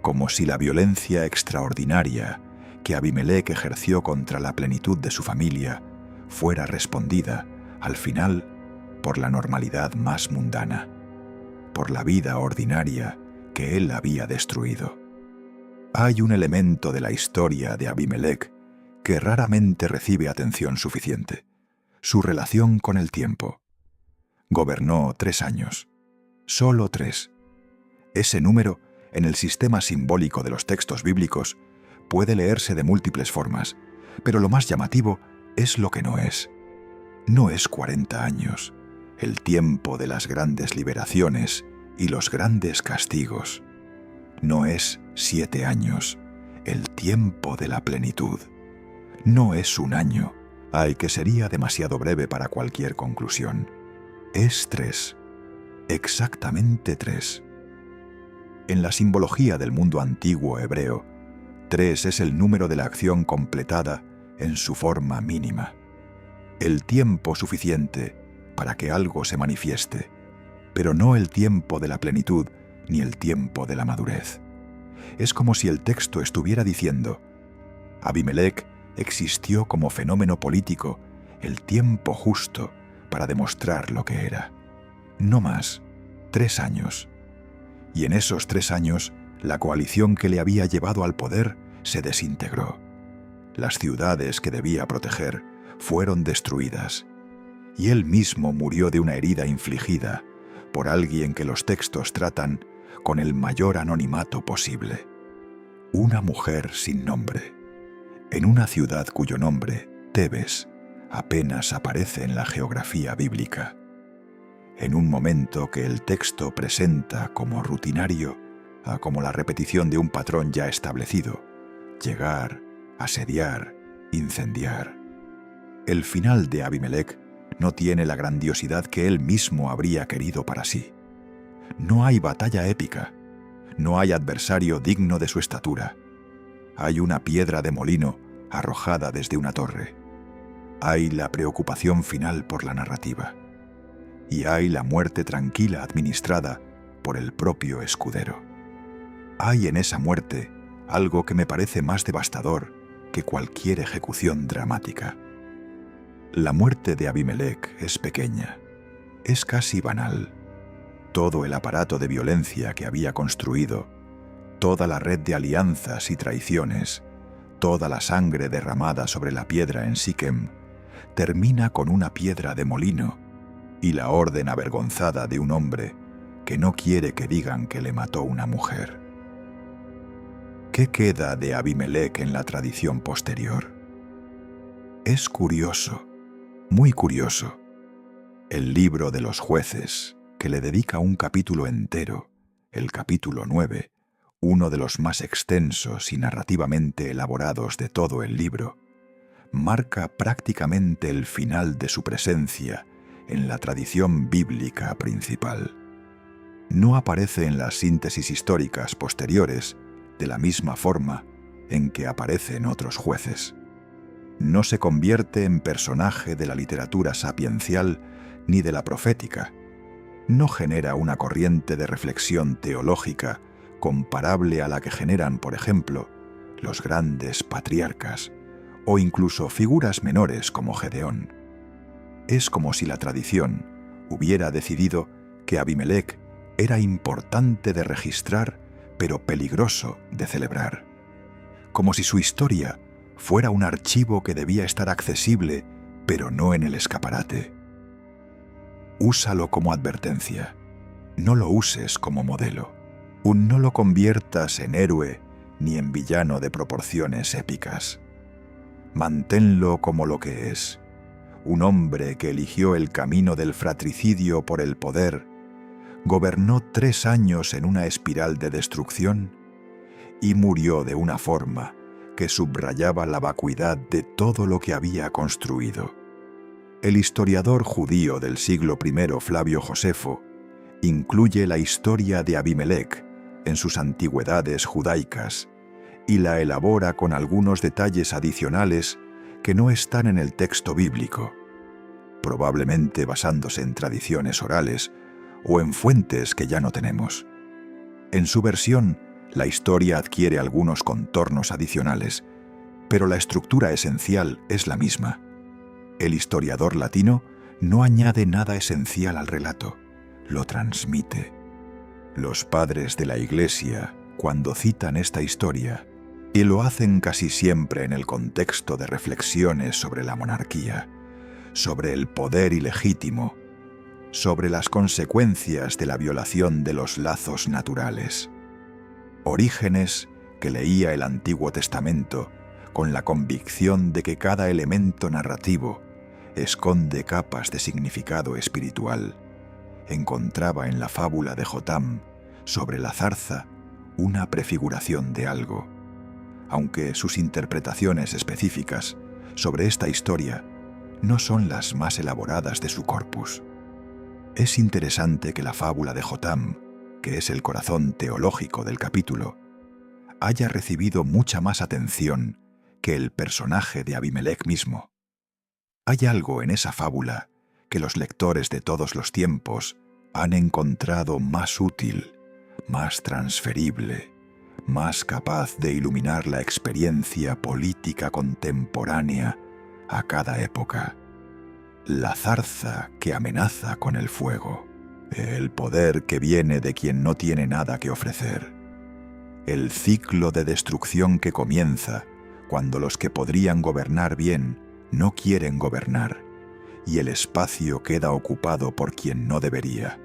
como si la violencia extraordinaria que Abimelec ejerció contra la plenitud de su familia fuera respondida, al final, por la normalidad más mundana, por la vida ordinaria que él había destruido. Hay un elemento de la historia de Abimelec que raramente recibe atención suficiente: su relación con el tiempo. Gobernó 3 años. Solo 3. Ese número, en el sistema simbólico de los textos bíblicos, puede leerse de múltiples formas, pero lo más llamativo es lo que no es. No es 40 años, el tiempo de las grandes liberaciones y los grandes castigos. No es 7 años, el tiempo de la plenitud. No es 1 año, que sería demasiado breve para cualquier conclusión. Es 3, exactamente 3. En la simbología del mundo antiguo hebreo, 3 es el número de la acción completada en su forma mínima. El tiempo suficiente para que algo se manifieste, pero no el tiempo de la plenitud ni el tiempo de la madurez. Es como si el texto estuviera diciendo: Abimelec existió como fenómeno político el tiempo justo para demostrar lo que era. No más, 3 años. Y en esos 3 años, la coalición que le había llevado al poder se desintegró. Las ciudades que debía proteger fueron destruidas, y él mismo murió de una herida infligida por alguien que los textos tratan con el mayor anonimato posible: una mujer sin nombre, en una ciudad cuyo nombre, Tebes, apenas aparece en la geografía bíblica. En un momento que el texto presenta como rutinario, como la repetición de un patrón ya establecido: llegar, asediar, incendiar. El final de Abimelec no tiene la grandiosidad que él mismo habría querido para sí. No hay batalla épica, no hay adversario digno de su estatura. Hay una piedra de molino arrojada desde una torre. Hay la preocupación final por la narrativa. Y hay la muerte tranquila administrada por el propio escudero. Hay en esa muerte algo que me parece más devastador que cualquier ejecución dramática. La muerte de Abimelec es pequeña, es casi banal. Todo el aparato de violencia que había construido, toda la red de alianzas y traiciones, toda la sangre derramada sobre la piedra en Siquem, termina con una piedra de molino y la orden avergonzada de un hombre que no quiere que digan que le mató una mujer. ¿Qué queda de Abimelec en la tradición posterior? Es curioso, muy curioso. El libro de los jueces, que le dedica un capítulo entero, el capítulo 9, uno de los más extensos y narrativamente elaborados de todo el libro, marca prácticamente el final de su presencia en la tradición bíblica principal. No aparece en las síntesis históricas posteriores de la misma forma en que aparece en otros jueces. No se convierte en personaje de la literatura sapiencial ni de la profética. No genera una corriente de reflexión teológica comparable a la que generan, por ejemplo, los grandes patriarcas o incluso figuras menores como Gedeón. Es como si la tradición hubiera decidido que Abimelec era importante de registrar, pero peligroso de celebrar. Como si su historia fuera un archivo que debía estar accesible, pero no en el escaparate. Úsalo como advertencia. No lo uses como modelo. No lo conviertas en héroe ni en villano de proporciones épicas. Manténlo como lo que es: un hombre que eligió el camino del fratricidio por el poder, gobernó 3 años en una espiral de destrucción y murió de una forma que subrayaba la vacuidad de todo lo que había construido. El historiador judío del siglo I, Flavio Josefo, incluye la historia de Abimelec en sus antigüedades judaicas y la elabora con algunos detalles adicionales que no están en el texto bíblico, probablemente basándose en tradiciones orales o en fuentes que ya no tenemos. En su versión, la historia adquiere algunos contornos adicionales, pero la estructura esencial es la misma. El historiador latino no añade nada esencial al relato, lo transmite. Los padres de la Iglesia, cuando citan esta historia, y lo hacen casi siempre en el contexto de reflexiones sobre la monarquía, sobre el poder ilegítimo, sobre las consecuencias de la violación de los lazos naturales. Orígenes, que leía el Antiguo Testamento con la convicción de que cada elemento narrativo esconde capas de significado espiritual, encontraba en la fábula de Jotam sobre la zarza una prefiguración de algo, aunque sus interpretaciones específicas sobre esta historia no son las más elaboradas de su corpus. Es interesante que la fábula de Jotam, que es el corazón teológico del capítulo, haya recibido mucha más atención que el personaje de Abimelech mismo. Hay algo en esa fábula que los lectores de todos los tiempos han encontrado más útil, más transferible, más capaz de iluminar la experiencia política contemporánea a cada época. La zarza que amenaza con el fuego, el poder que viene de quien no tiene nada que ofrecer, el ciclo de destrucción que comienza cuando los que podrían gobernar bien no quieren gobernar y el espacio queda ocupado por quien no debería.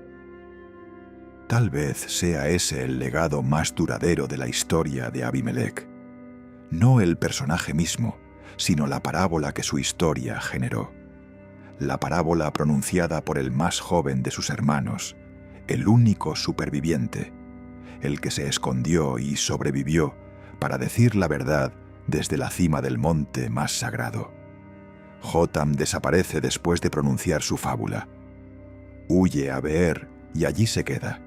Tal vez sea ese el legado más duradero de la historia de Abimelech. No el personaje mismo, sino la parábola que su historia generó. La parábola pronunciada por el más joven de sus hermanos, el único superviviente, el que se escondió y sobrevivió para decir la verdad desde la cima del monte más sagrado. Jotam desaparece después de pronunciar su fábula. Huye a Beer y allí se queda.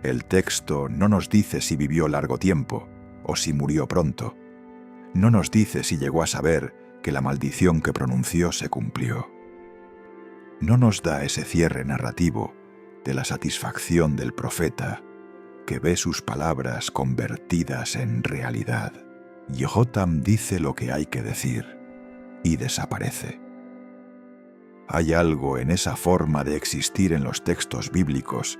El texto no nos dice si vivió largo tiempo o si murió pronto. No nos dice si llegó a saber que la maldición que pronunció se cumplió. No nos da ese cierre narrativo de la satisfacción del profeta que ve sus palabras convertidas en realidad. Y Jotam dice lo que hay que decir y desaparece. Hay algo en esa forma de existir en los textos bíblicos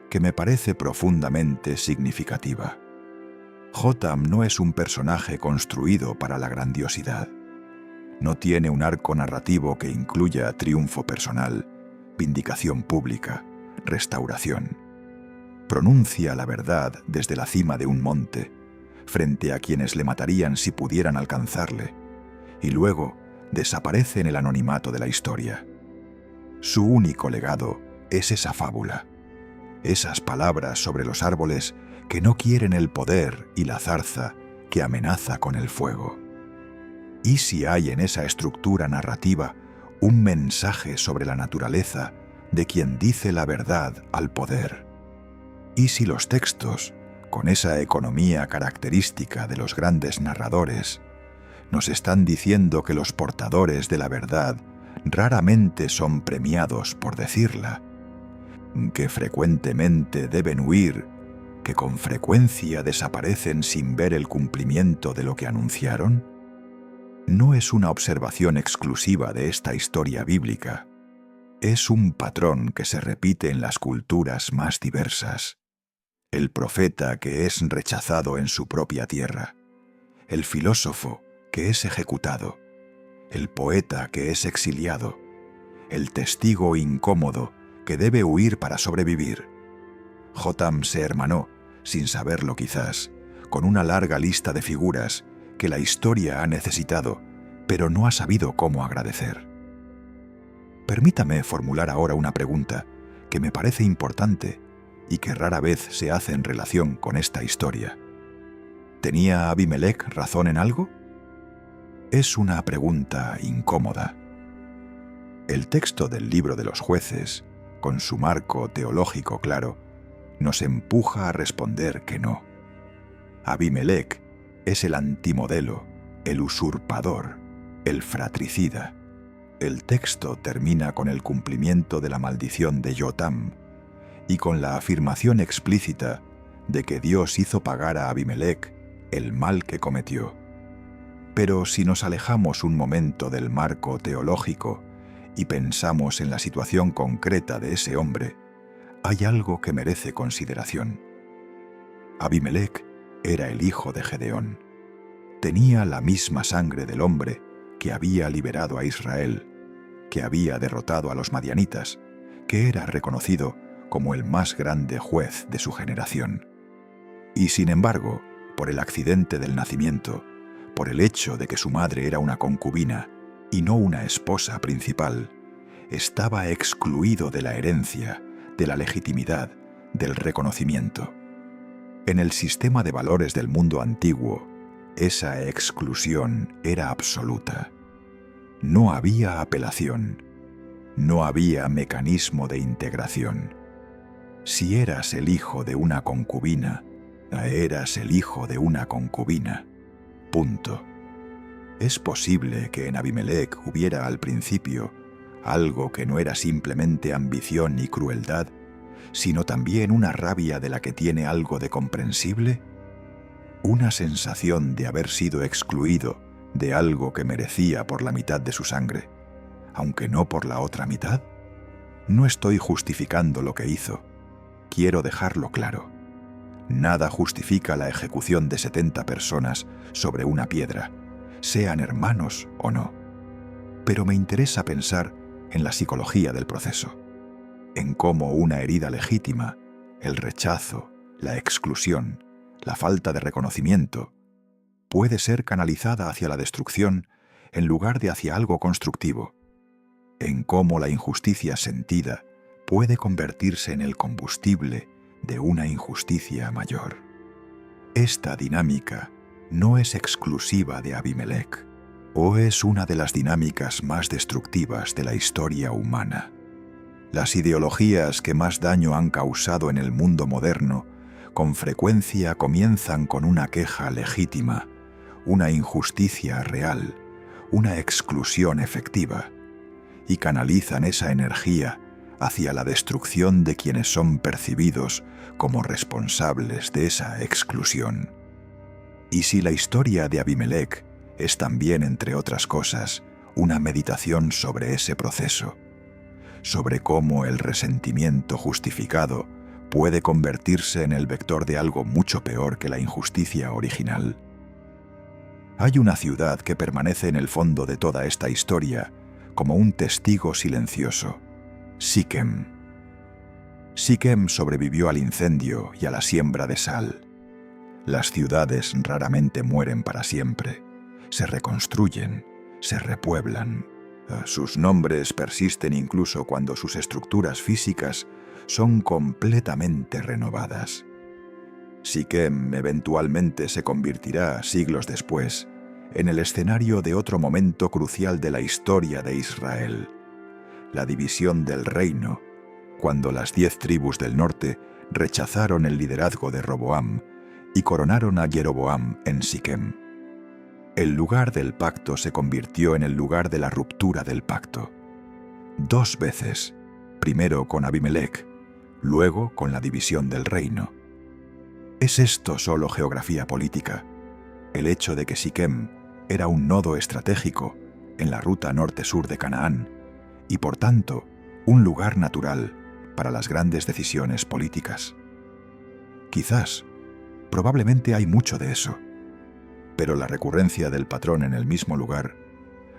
que me parece profundamente significativa. Jotam no es un personaje construido para la grandiosidad. No tiene un arco narrativo que incluya triunfo personal, vindicación pública, restauración. Pronuncia la verdad desde la cima de un monte, frente a quienes le matarían si pudieran alcanzarle, y luego desaparece en el anonimato de la historia. Su único legado es esa fábula, esas palabras sobre los árboles que no quieren el poder y la zarza que amenaza con el fuego. ¿Y si hay en esa estructura narrativa un mensaje sobre la naturaleza de quien dice la verdad al poder? ¿Y si los textos, con esa economía característica de los grandes narradores, nos están diciendo que los portadores de la verdad raramente son premiados por decirla, que frecuentemente deben huir, que con frecuencia desaparecen sin ver el cumplimiento de lo que anunciaron? No es una observación exclusiva de esta historia bíblica. Es un patrón que se repite en las culturas más diversas. El profeta que es rechazado en su propia tierra, el filósofo que es ejecutado, el poeta que es exiliado, el testigo incómodo que debe huir para sobrevivir. Jotam se hermanó, sin saberlo quizás, con una larga lista de figuras que la historia ha necesitado, pero no ha sabido cómo agradecer. Permítame formular ahora una pregunta que me parece importante y que rara vez se hace en relación con esta historia. ¿Tenía Abimelech razón en algo? Es una pregunta incómoda. El texto del libro de los jueces, con su marco teológico claro, nos empuja a responder que no. Abimelech es el antimodelo, el usurpador, el fratricida. El texto termina con el cumplimiento de la maldición de Jotam y con la afirmación explícita de que Dios hizo pagar a Abimelech el mal que cometió. Pero si nos alejamos un momento del marco teológico y pensamos en la situación concreta de ese hombre, hay algo que merece consideración. Abimelec era el hijo de Gedeón. Tenía la misma sangre del hombre que había liberado a Israel, que había derrotado a los madianitas, que era reconocido como el más grande juez de su generación. Y sin embargo, por el accidente del nacimiento, por el hecho de que su madre era una concubina y no una esposa principal, estaba excluido de la herencia, de la legitimidad, del reconocimiento. En el sistema de valores del mundo antiguo, esa exclusión era absoluta. No había apelación, no había mecanismo de integración. Si eras el hijo de una concubina, eras el hijo de una concubina. Punto. Es posible que en Abimelec hubiera al principio algo que no era simplemente ambición y crueldad, sino también una rabia de la que tiene algo de comprensible, una sensación de haber sido excluido de algo que merecía por la mitad de su sangre, aunque no por la otra mitad. No estoy justificando lo que hizo. Quiero dejarlo claro. Nada justifica la ejecución de 70 personas sobre una piedra, sean hermanos o no. Pero me interesa pensar en la psicología del proceso, en cómo una herida legítima, el rechazo, la exclusión, la falta de reconocimiento, puede ser canalizada hacia la destrucción en lugar de hacia algo constructivo, en cómo la injusticia sentida puede convertirse en el combustible de una injusticia mayor. Esta dinámica no es exclusiva de Abimelec, o es una de las dinámicas más destructivas de la historia humana. Las ideologías que más daño han causado en el mundo moderno con frecuencia comienzan con una queja legítima, una injusticia real, una exclusión efectiva, y canalizan esa energía hacia la destrucción de quienes son percibidos como responsables de esa exclusión. Y si la historia de Abimelec es también, entre otras cosas, una meditación sobre ese proceso, sobre cómo el resentimiento justificado puede convertirse en el vector de algo mucho peor que la injusticia original. Hay una ciudad que permanece en el fondo de toda esta historia como un testigo silencioso: Siquem. Siquem sobrevivió al incendio y a la siembra de sal. Las ciudades raramente mueren para siempre. Se reconstruyen, se repueblan. Sus nombres persisten incluso cuando sus estructuras físicas son completamente renovadas. Siquem eventualmente se convertirá, siglos después, en el escenario de otro momento crucial de la historia de Israel: la división del reino, cuando las 10 tribus del norte rechazaron el liderazgo de Roboam y coronaron a Jeroboam en Siquem. El lugar del pacto se convirtió en el lugar de la ruptura del pacto. 2 veces, primero con Abimelec, luego con la división del reino. ¿Es esto solo geografía política? El hecho de que Siquem era un nodo estratégico en la ruta norte-sur de Canaán y, por tanto, un lugar natural para las grandes decisiones políticas. Quizás, probablemente hay mucho de eso, pero la recurrencia del patrón en el mismo lugar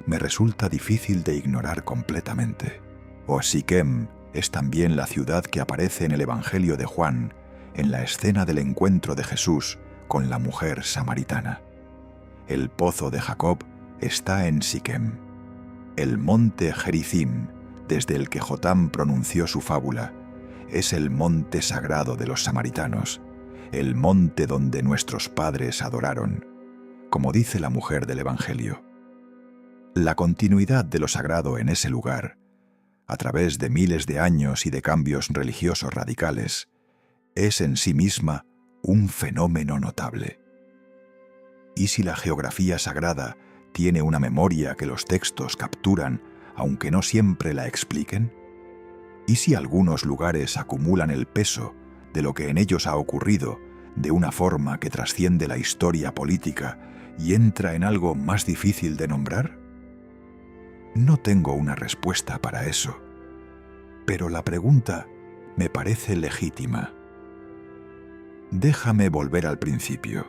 me resulta difícil de ignorar completamente. O Siquem es también la ciudad que aparece en el Evangelio de Juan en la escena del encuentro de Jesús con la mujer samaritana. El pozo de Jacob está en Siquem. El monte Gerizim, desde el que Jotam pronunció su fábula, es el monte sagrado de los samaritanos, el monte donde nuestros padres adoraron, como dice la mujer del Evangelio. La continuidad de lo sagrado en ese lugar, a través de miles de años y de cambios religiosos radicales, es en sí misma un fenómeno notable. ¿Y si la geografía sagrada tiene una memoria que los textos capturan, aunque no siempre la expliquen? ¿Y si algunos lugares acumulan el peso de lo que en ellos ha ocurrido de una forma que trasciende la historia política y entra en algo más difícil de nombrar? No tengo una respuesta para eso, pero la pregunta me parece legítima. Déjame volver al principio,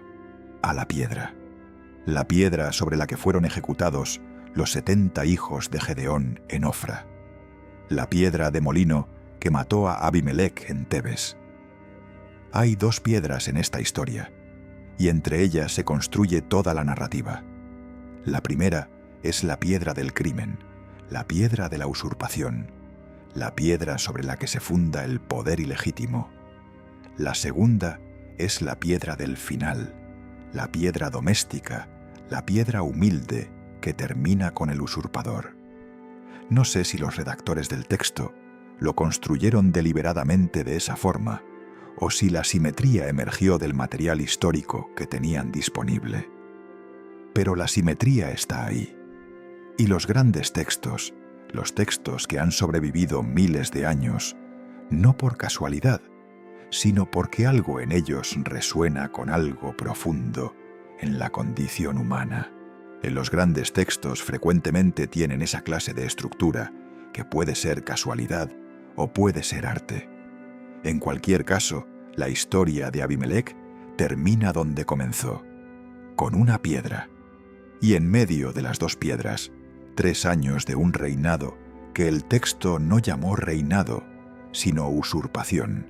a la piedra sobre la que fueron ejecutados los 70 hijos de Gedeón en Ofra, la piedra de molino que mató a Abimelec en Tebes. Hay 2 piedras en esta historia, y entre ellas se construye toda la narrativa. La primera es la piedra del crimen, la piedra de la usurpación, la piedra sobre la que se funda el poder ilegítimo. La segunda es la piedra del final, la piedra doméstica, la piedra humilde que termina con el usurpador. No sé si los redactores del texto lo construyeron deliberadamente de esa forma, o si la simetría emergió del material histórico que tenían disponible. Pero la simetría está ahí, y los grandes textos, los textos que han sobrevivido miles de años, no por casualidad, sino porque algo en ellos resuena con algo profundo en la condición humana. En los grandes textos frecuentemente tienen esa clase de estructura que puede ser casualidad o puede ser arte. En cualquier caso, la historia de Abimelec termina donde comenzó, con una piedra, y en medio de las 2 piedras, 3 años de un reinado que el texto no llamó reinado, sino usurpación,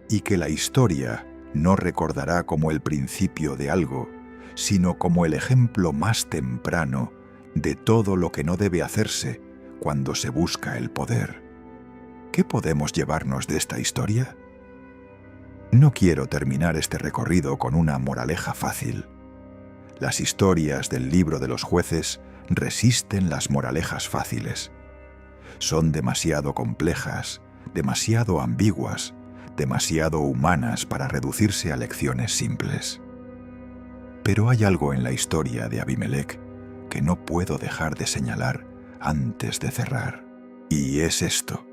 y que la historia no recordará como el principio de algo, sino como el ejemplo más temprano de todo lo que no debe hacerse cuando se busca el poder. ¿Qué podemos llevarnos de esta historia? No quiero terminar este recorrido con una moraleja fácil. Las historias del libro de los jueces resisten las moralejas fáciles. Son demasiado complejas, demasiado ambiguas, demasiado humanas para reducirse a lecciones simples. Pero hay algo en la historia de Abimelec que no puedo dejar de señalar antes de cerrar. Y es esto: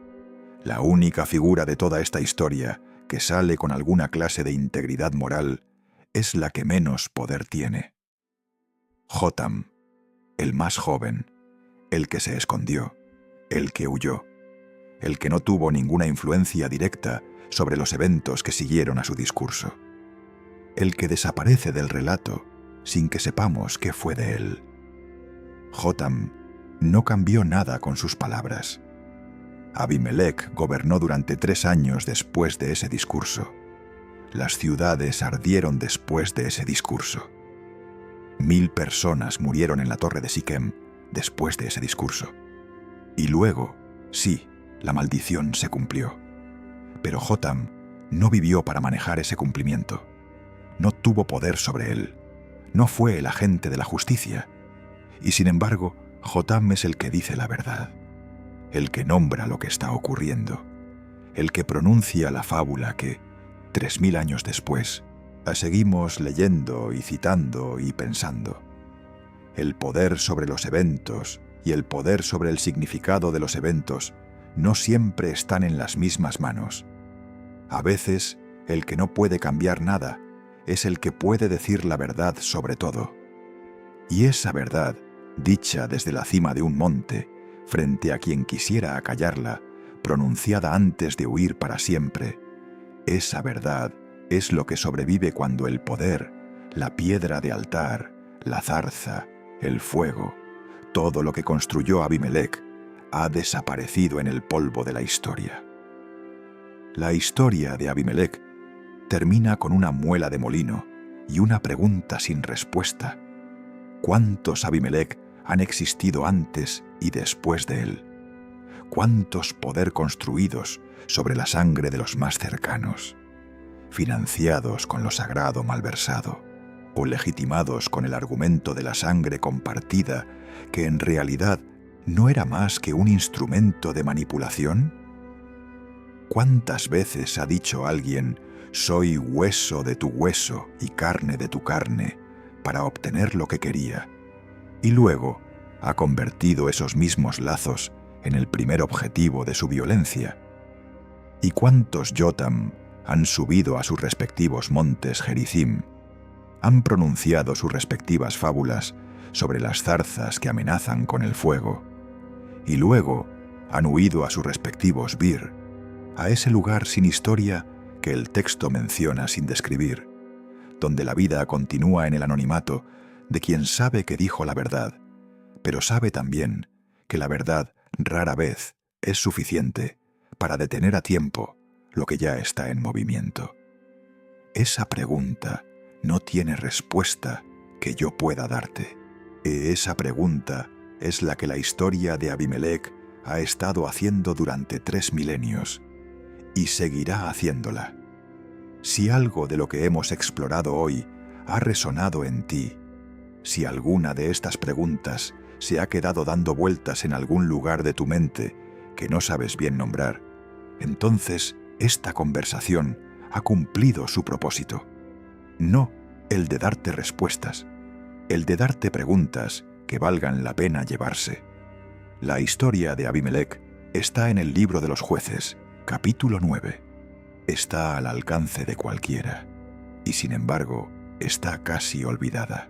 la única figura de toda esta historia que sale con alguna clase de integridad moral es la que menos poder tiene. Jotam, el más joven, el que se escondió, el que huyó, el que no tuvo ninguna influencia directa sobre los eventos que siguieron a su discurso, el que desaparece del relato sin que sepamos qué fue de él. Jotam no cambió nada con sus palabras. Abimelec gobernó durante 3 años después de ese discurso. Las ciudades ardieron después de ese discurso. 1000 personas murieron en la torre de Siquem después de ese discurso. Y luego, sí, la maldición se cumplió. Pero Jotam no vivió para manejar ese cumplimiento. No tuvo poder sobre él. No fue el agente de la justicia. Y sin embargo, Jotam es el que dice la verdad, el que nombra lo que está ocurriendo, el que pronuncia la fábula que, 3000 años después, la seguimos leyendo y citando y pensando. El poder sobre los eventos y el poder sobre el significado de los eventos no siempre están en las mismas manos. A veces, el que no puede cambiar nada es el que puede decir la verdad sobre todo. Y esa verdad, dicha desde la cima de un monte, frente a quien quisiera acallarla, pronunciada antes de huir para siempre, esa verdad es lo que sobrevive cuando el poder, la piedra de altar, la zarza, el fuego, todo lo que construyó Abimelec, ha desaparecido en el polvo de la historia. La historia de Abimelec termina con una muela de molino y una pregunta sin respuesta. ¿Cuántos Abimelec han existido antes y después de él? ¿Cuántos poder construidos sobre la sangre de los más cercanos, financiados con lo sagrado malversado, o legitimados con el argumento de la sangre compartida, que en realidad no era más que un instrumento de manipulación? ¿Cuántas veces ha dicho alguien, soy hueso de tu hueso y carne de tu carne, para obtener lo que quería, y luego ha convertido esos mismos lazos en el primer objetivo de su violencia? ¿Y cuántos Jotam han subido a sus respectivos montes Gerizim, han pronunciado sus respectivas fábulas sobre las zarzas que amenazan con el fuego, y luego han huido a sus respectivos Bir, a ese lugar sin historia que el texto menciona sin describir, donde la vida continúa en el anonimato de quien sabe que dijo la verdad, pero sabe también que la verdad rara vez es suficiente para detener a tiempo lo que ya está en movimiento. Esa pregunta no tiene respuesta que yo pueda darte. Esa pregunta es la que la historia de Abimelech ha estado haciendo durante 3 milenios y seguirá haciéndola. Si algo de lo que hemos explorado hoy ha resonado en ti, si alguna de estas preguntas se ha quedado dando vueltas en algún lugar de tu mente que no sabes bien nombrar, entonces esta conversación ha cumplido su propósito. No el de darte respuestas, el de darte preguntas que valgan la pena llevarse. La historia de Abimelech está en el libro de los Jueces, capítulo 9. Está al alcance de cualquiera, y sin embargo está casi olvidada.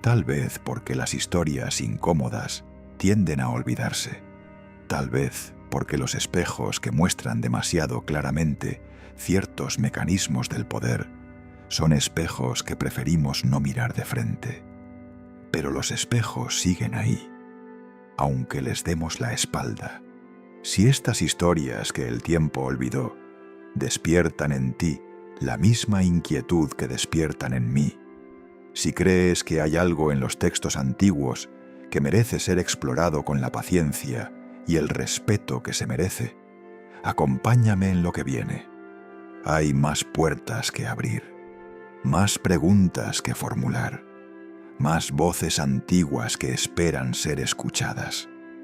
Tal vez porque las historias incómodas tienden a olvidarse. Tal vez porque los espejos que muestran demasiado claramente ciertos mecanismos del poder son espejos que preferimos no mirar de frente. Pero los espejos siguen ahí, aunque les demos la espalda. Si estas historias que el tiempo olvidó despiertan en ti la misma inquietud que despiertan en mí, si crees que hay algo en los textos antiguos que merece ser explorado con la paciencia y el respeto que se merece, acompáñame en lo que viene. Hay más puertas que abrir, más preguntas que formular, más voces antiguas que esperan ser escuchadas.